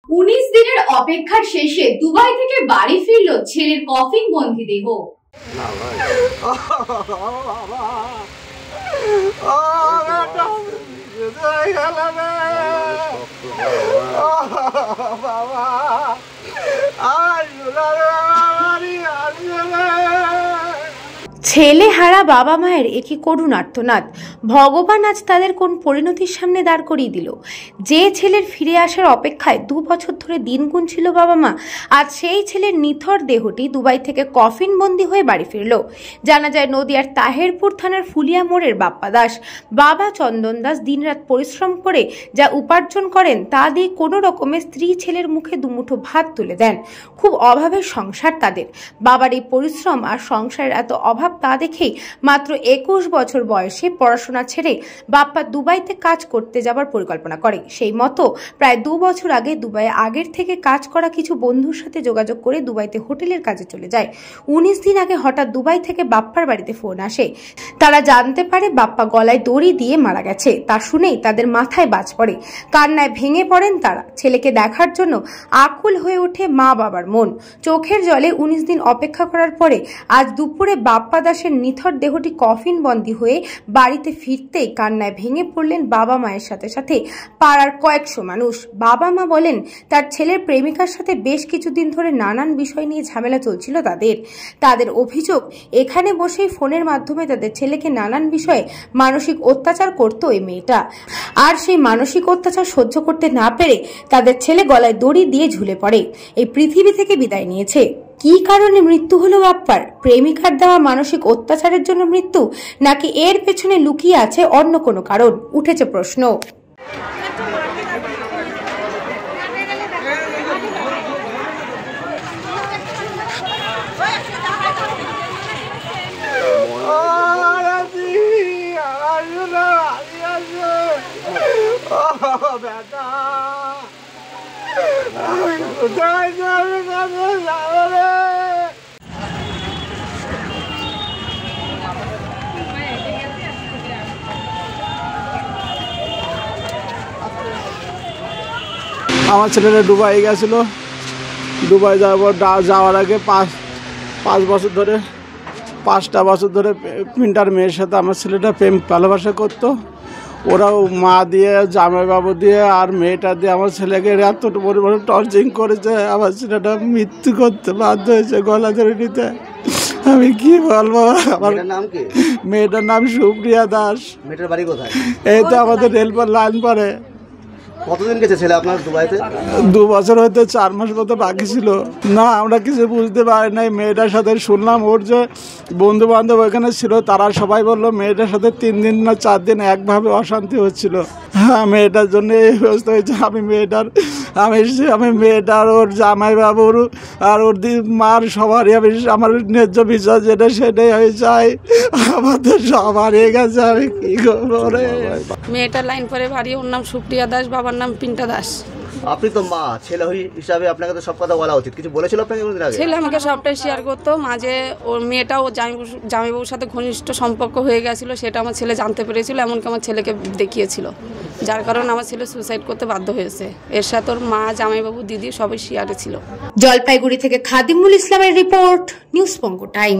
19 দিনের অপেক্ষার শেষে দুবাই থেকে বাড়ি ফিরল ছেলের কফিন বন্দি দেহ। ছেলে হারা বাবা মায়ের একই করুণ আর্তনাদ। ভগবান আজ তাদের কোন পরিণতির সামনে দাঁড় করিয়ে দিল। যে ছেলের ফিরে আসার অপেক্ষায় 2 বছর ধরে দিন গুনছিল বাবা মা, আজ সেই ছেলের নিথর দেহটি দুবাই থেকে কফিন বন্দি হয়ে বাড়ি ফিরল। জানা যায় নদিয়ার তাহেরপুর থানার ফুলিয়া মোড়ের বাপ্পা দাস বাবা চন্দন দাস দিনরাত পরিশ্রম করে যা উপার্জন করেন তা দিয়ে কোনো রকমের স্ত্রী ছেলের মুখে দুমুঠো ভাত তুলে দেন। খুব অভাবের সংসার তাদের। বাবার এই পরিশ্রম আর সংসারের এত অভাব তা দেখেই মাত্র 21 বছর বয়সে পড়াশোনা ছেড়ে বাপ্পা দুবাইতে কাজ করতে যাবার পরিকল্পনা করে। সেই মতো প্রায় 2 বছর আগে দুবাইয়ে আগের থেকে কাজ করা কিছু বন্ধুর সাথে যোগাযোগ করে দুবাইতে হোটেলের কাজে চলে যায়। 19 দিন আগে হঠাৎ দুবাই থেকে বাপ্পার বাড়িতে ফোন আসে। তারা জানতে পারে বাপ্পা গলায় দড়ি দিয়ে মারা গেছে। তা শুনেই তাদের মাথায় বাজ পড়ে, কান্নায় ভেঙে পড়েন তারা। ছেলেকে দেখার জন্য আকুল হয়ে ওঠে মা বাবার মন। চোখের জলে 19 দিন অপেক্ষা করার পরে আজ দুপুরে বাপ্পা দাসের নিথর দেহটি কফিন বন্দি হয়ে বাড়িতে ফিরতেই কান্নায় ভেঙে পড়লেন বাবা মায়ের সাথে সাথে পাড়ার কয়েকশো মানুষ। বাবা মা বলেন তার ছেলের প্রেমিকার সাথে বেশ কিছুদিন ধরে নানান বিষয় নিয়ে ঝামেলা চলছিল তাদের অভিযোগ এখানে বসেই ফোনের মাধ্যমে তাদের ছেলেকে নানান বিষয়ে মানসিক অত্যাচার করত ওই মেয়েটা। আর সেই মানসিক অত্যাচার সহ্য করতে না পেরে তাদের ছেলে গলায় দড়ি দিয়ে ঝুলে পড়ে এই পৃথিবী থেকে বিদায় নিয়েছে। কি কারণে মৃত্যু হলো বাপ্পার? প্রেমিকার দেওয়া মানসিক অত্যাচারের জন্য মৃত্যু, নাকি এর পেছনে লুকিয়ে আছে অন্য কোনো কারণ? উঠেছে প্রশ্ন। আমার ছেলেটা দুবাই গেছিল। দুবাই যাওয়ার আগে 5 বছর ধরে 5টা বছর ধরে পিন্টার মেয়ের সাথে আমার ছেলেটা প্রেম ভালোবাসা করতো। ওরাও মা দিয়ে জামাইবাবু দিয়ে আর মেয়েটা দিয়ে আমার ছেলেকে এত পরিমাণে টর্চারিং করেছে। আমার ছেলেটা মৃত্যু করতে বাধ্য হয়েছে গলা ধরে নিতে। আমি কি বলবো? আমার মেয়েটার নাম সুপ্রিয়া দাস। মেয়েটার বাড়ি কোথায়? এই তো আমাদের রেলপথ লাইন পরে। কতদিন গেছে ছেলে আপনার দুবাইতে? 2 বছর হয়তো 4 মাস মতো বাকি ছিল। না, আমরা কিছু বুঝতে পারি নাই। মেয়েটার সাথে শুনলাম ওর যে বন্ধু বান্ধব ওখানে ছিল, তারা সবাই বললো মেয়েটার সাথে 3 দিন না 4 দিন একভাবে অশান্তি হচ্ছিল। হ্যাঁ, মেয়েটার জন্য এই ব্যবস্থা হয়েছে। আমি মেয়েটার ওর জামাইবাবুর আর ওর মার সবারই আমার ন্যায্য বিচার যেটা সেটাই আমি চাই। আমাদের সবার হয়ে গেছে, আমি কি করবো রে? মেয়েটার লাইন পরে বাড়ি, ওর নাম সুপ্রিয়া দাস, বাবার নাম পিন্টা দাস। আপনি তো মা, ছেলে হিসাবে আপনাকে তো সব কথা বলা উচিত। কিছু বলেছিল আপনাকে? ছেলে আমাকে সবটাই শেয়ার করতো। মাঝে ওর মেয়েটাও জামাইবাবুর সাথে ঘনিষ্ঠ সম্পর্ক হয়ে গেছিলো, সেটা আমার ছেলে জানতে পেরেছিল। এমনকি আমার ছেলেকে দেখিয়েছিল, যার কারণে আমার ছেলে সুসাইড করতে বাধ্য হয়েছে। এর সাথে ওর মা, জামাইবাবু, দিদি সবাই শেয়ারে ছিল। জলপাইগুড়ি থেকে খাদিমুল ইসলামের রিপোর্ট, নিউজ পঙ্গ টাইম।